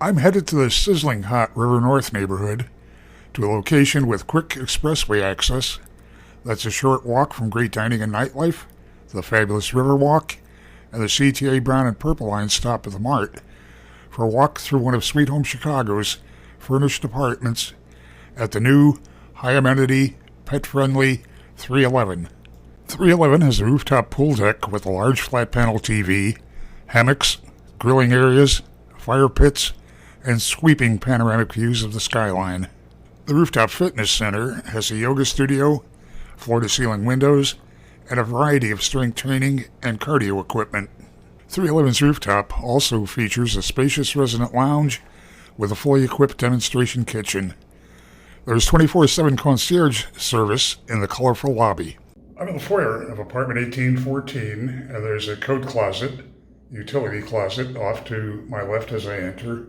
I'm headed to the sizzling hot River North neighborhood, to a location with quick expressway access that's a short walk from great dining and nightlife, the fabulous Riverwalk, and the CTA Brown and Purple Line stop at the Mart, for a walk through one of Sweet Home Chicago's furnished apartments at the new, high-amenity, pet-friendly 311. 311 has a rooftop pool deck with a large flat-panel TV, hammocks, grilling areas, fire pits, and sweeping panoramic views of the skyline. The rooftop fitness center has a yoga studio, floor-to-ceiling windows, and a variety of strength training and cardio equipment. 311's rooftop also features a spacious resident lounge with a fully equipped demonstration kitchen. There's 24/7 concierge service in the colorful lobby. I'm in the foyer of apartment 1814, and there's a coat closet, utility closet off to my left as I enter.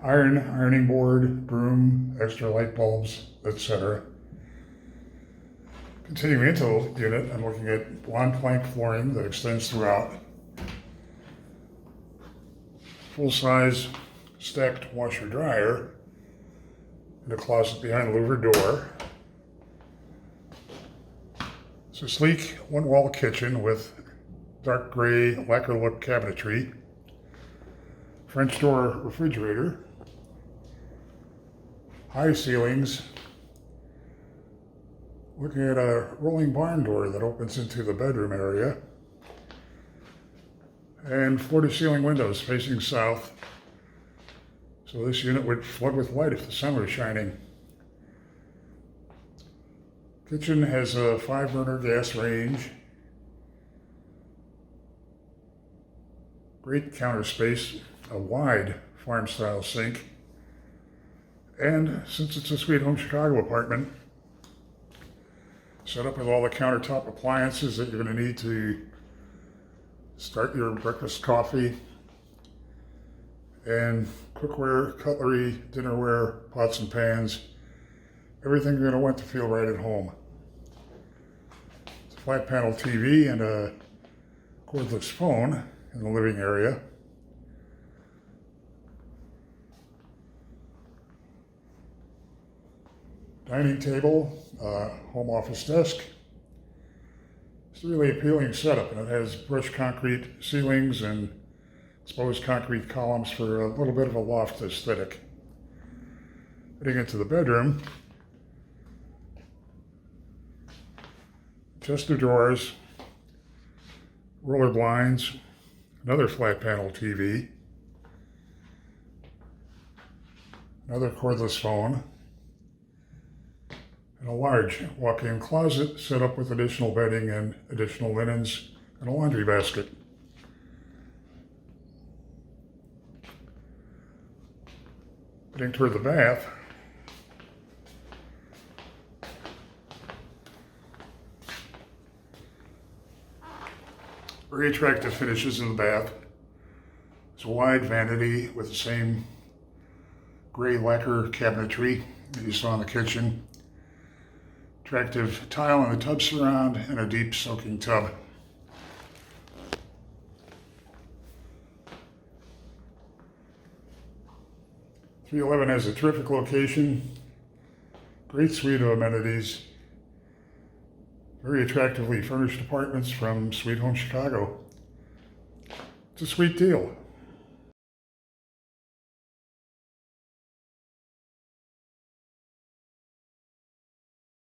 Ironing board, broom, extra light bulbs, etc. Continuing into the unit, I'm looking at blonde plank flooring that extends throughout. Full-size stacked washer-dryer and a closet behind the louvered door. It's a sleek one-wall kitchen with dark gray lacquer look cabinetry, French door refrigerator, high ceilings, looking at a rolling barn door that opens into the bedroom area, and floor-to-ceiling windows facing south, so this unit would flood with light if the sun was shining. Kitchen has a 5-burner gas range, great counter space, a wide farm-style sink, and since it's a Sweet Home Chicago apartment, set up with all the countertop appliances that you're going to need to start your breakfast coffee, and cookware, cutlery, dinnerware, pots and pans, everything you're going to want to feel right at home. It's a flat panel TV and a cordless phone in the living area. Dining table, home office desk. It's a really appealing setup, and it has brushed concrete ceilings and exposed concrete columns for a little bit of a loft aesthetic. Heading into the bedroom, chest of drawers, roller blinds, another flat panel TV, another cordless phone, and a large walk-in closet set up with additional bedding and additional linens and a laundry basket. Heading toward the bath, very attractive finishes in the bath. It's a wide vanity with the same gray lacquer cabinetry that you saw in the kitchen. Attractive tile in the tub surround and a deep soaking tub. .311 has a terrific location, great suite of amenities, very attractively furnished apartments from Sweet Home Chicago. It's a sweet deal.